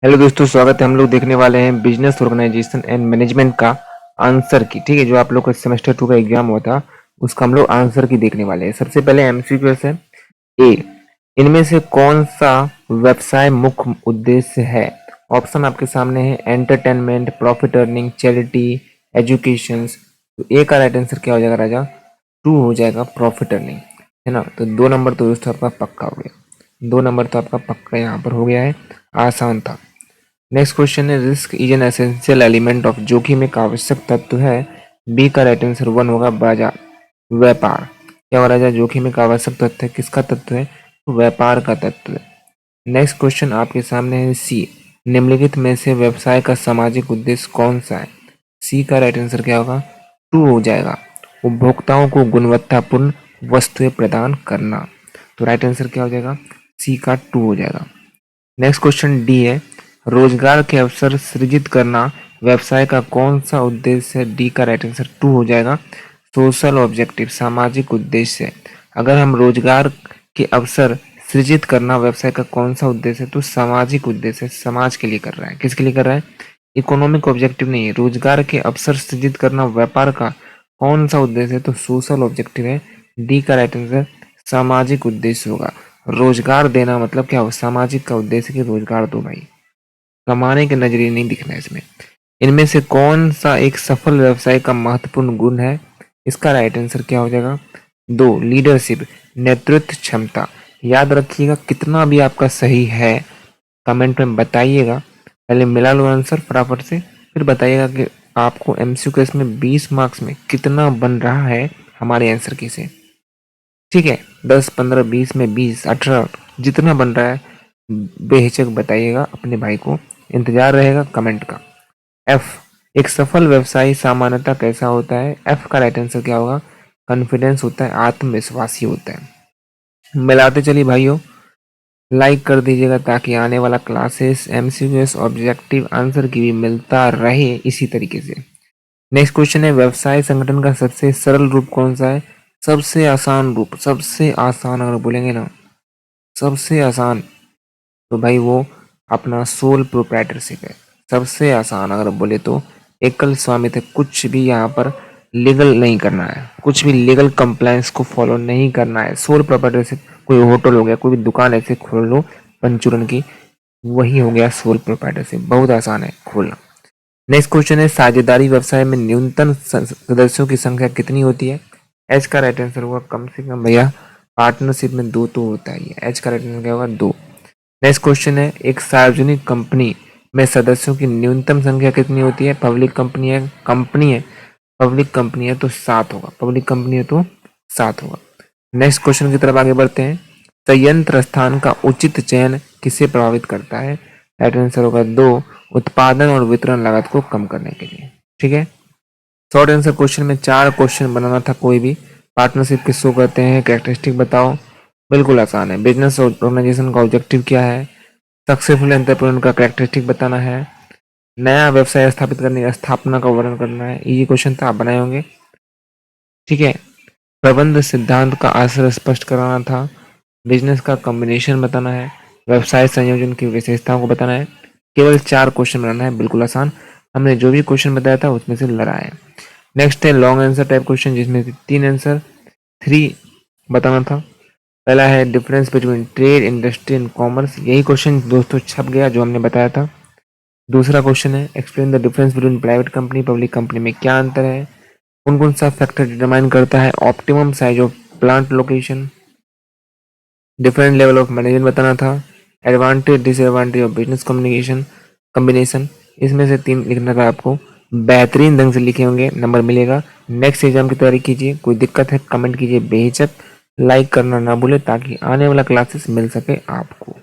Hello दोस्तों, स्वागत है। हम लोग देखने वाले हैं बिजनेस ऑर्गेनाइजेशन एंड मैनेजमेंट का आंसर की। ठीक है, जो आप लोग का सेमेस्टर 2 का एग्जाम हुआ था उसका हम लोग आंसर की देखने वाले हैं। सबसे पहले एमसीक्यू है। ए, इनमें से कौन सा व्यवसाय मुख्य उद्देश्य है? ऑप्शन आपके सामने है entertainment, profit earning, charity, education. तो ए का राइट आंसर क्या हो जाएगा राजा? 2 हो जाएगा, प्रॉफिट अर्निंग, है ना। तो 2 नंबर तो दोस्तों आपका पक्का हो गया। 2 नंबर तो आपका पक्का यहाँ पर हो गया है। आसान था। नेक्स्ट क्वेश्चन है, risk is an essential element of, जोखिम एक आवश्यक तत्व है। बी का राइट आंसर 1 होगा, बाजार, व्यापार। क्या हो रहा है? जोखिम एक आवश्यक तत्व है, किसका तत्व है? व्यापार का तत्व है। नेक्स्ट क्वेश्चन आपके सामने है, सी, निम्नलिखित में से व्यवसाय का सामाजिक उद्देश्य कौन सा है? सी का राइट आंसर क्या होगा? 2 हो जाएगा, उपभोक्ताओं को गुणवत्तापूर्ण वस्तुएं प्रदान करना। तो राइट आंसर क्या हो जाएगा? सी का 2 हो जाएगा। नेक्स्ट क्वेश्चन डी है, रोजगार के अवसर सृजित करना व्यवसाय का कौन सा उद्देश्य है? डी का राइट आंसर 2 हो जाएगा, सोशल ऑब्जेक्टिव, सामाजिक उद्देश्य है। अगर हम रोजगार के अवसर सृजित करना व्यवसाय का कौन सा उद्देश्य है, तो सामाजिक उद्देश्य है, समाज के लिए कर रहा है। किसके लिए कर रहा है? इकोनॉमिक ऑब्जेक्टिव नहीं है। रोजगार के अवसर सृजित करना व्यापार का कौन सा उद्देश्य है? तो सोशल ऑब्जेक्टिव है। डी का राइट आंसर सामाजिक उद्देश्य होगा। रोजगार देना मतलब क्या हो? सामाजिक का उद्देश्य कि रोजगार दो भाई, कमाने के नजरिए नहीं दिखना है इसमें। इनमें से कौन सा एक सफल व्यवसाय का महत्वपूर्ण गुण है? इसका राइट आंसर क्या हो जाएगा? 2, लीडरशिप, नेतृत्व क्षमता। याद रखिएगा, कितना भी आपका सही है कमेंट में बताइएगा। पहले मिला लो आंसर फटाफट से, फिर बताइएगा कि आपको एमसीक्यू में 20 मार्क्स में कितना बन रहा है हमारे आंसर की से। ठीक है, 10, 15, 20 में 20, 18 जितना बन रहा है बेहिचक बताइएगा अपने भाई को। इंतजार रहेगा कमेंट का। एफ, एक सफल व्यवसायी सामान्यतः कैसा होता है? एफ का राइट आंसर क्या होगा? कॉन्फिडेंस होता है, आत्मविश्वासी होता है। मिलाते चलिए भाइयों, लाइक कर दीजिएगा ताकि आने वाला क्लासेस एमसीक्यूएस ऑब्जेक्टिव आंसर की भी मिलता रहे इसी तरीके से। नेक्स्ट क्वेश्चन है, व्यवसाय संगठन का सबसे सरल रूप कौन सा है? सबसे आसान रूप, सबसे आसान अगर बोलेंगे ना, सबसे आसान, तो भाई वो अपना सोल प्रोप्राइटरशिप है। सबसे आसान अगर बोले तो एकल स्वामित्व, कुछ भी यहाँ पर लीगल नहीं करना है, कुछ भी लीगल कंप्लायंस को फॉलो नहीं करना है। सोल प्रोप्राइटरशिप, कोई होटल हो गया, कोई भी दुकान ऐसे खोल लो पंचूरन की, वही हो गया सोल प्रोप्राइटरशिप। बहुत आसान है खोलना। नेक्स्ट क्वेश्चन है, साझेदारी व्यवसाय में न्यूनतम सदस्यों की संख्या कितनी होती है? एच का राइट आंसर होगा कम से कम भैया, पार्टनरशिप में 2 तो होता ही है। एच का राइट आंसर क्या होगा? 2। नेक्स्ट क्वेश्चन है, एक सार्वजनिक कंपनी में सदस्यों की न्यूनतम संख्या कितनी होती है? पब्लिक कंपनी है, पब्लिक कंपनी है तो 7 होगा, पब्लिक कंपनी है तो 7 होगा। नेक्स्ट क्वेश्चन की तरफ आगे बढ़ते हैं, संयंत्र स्थान का उचित चयन किसे प्रभावित करता है? राइट आंसर होगा 2, उत्पादन और वितरण लागत को कम करने के लिए। ठीक है, शॉर्ट आंसर क्वेश्चन में 4 क्वेश्चन बनाना था कोई भी। पार्टनरशिप किसको कहते हैं? कैरेक्टरिस्टिक बताओ। बिल्कुल आसान है। बिजनेस ऑर्गेनाइजेशन का ऑब्जेक्टिव क्या है? सक्सेसफुल एंटरप्रेन्योर का कैरेक्टरिस्टिक बताना है। नया व्यवसाय स्थापित करने की स्थापना का वर्णन करना है। ये क्वेश्चन था, आप बनाए होंगे। ठीक है, प्रबंध सिद्धांत का आशय स्पष्ट कराना था। बिजनेस का कॉम्बिनेशन बताना है। व्यवसाय संयोजन की विशेषताओं को बताना है। केवल 4 क्वेश्चन बनाना है, बिल्कुल आसान। हमने जो भी क्वेश्चन बताया था उसमें से लड़ा है। नेक्स्ट है लॉन्ग आंसर टाइप क्वेश्चन, जिसमें से 3 आंसर 3 बताना था। पहला है difference between trade, industry and commerce. यही क्वेश्चन दोस्तों छप गया जो हमने बताया था। दूसरा क्वेश्चन है, explain the difference between private company, public company में क्या अंतर है? कौन कौन सा फैक्टर डिटरमाइन करता है optimum size of plant location? Different level of management बताना था। Advantage disadvantage of business communication combination, इसमें से 3 लिखना था आपको। बेहतरीन ढंग से लिखे होंगे, नंबर मिलेगा। नेक्स्ट एग्जाम की तैयारी कीजिए। कोई दिक्कत है कमेंट कीजिए बेहिचक। लाइक करना ना भूले ताकि आने वाला क्लासेस मिल सके आपको।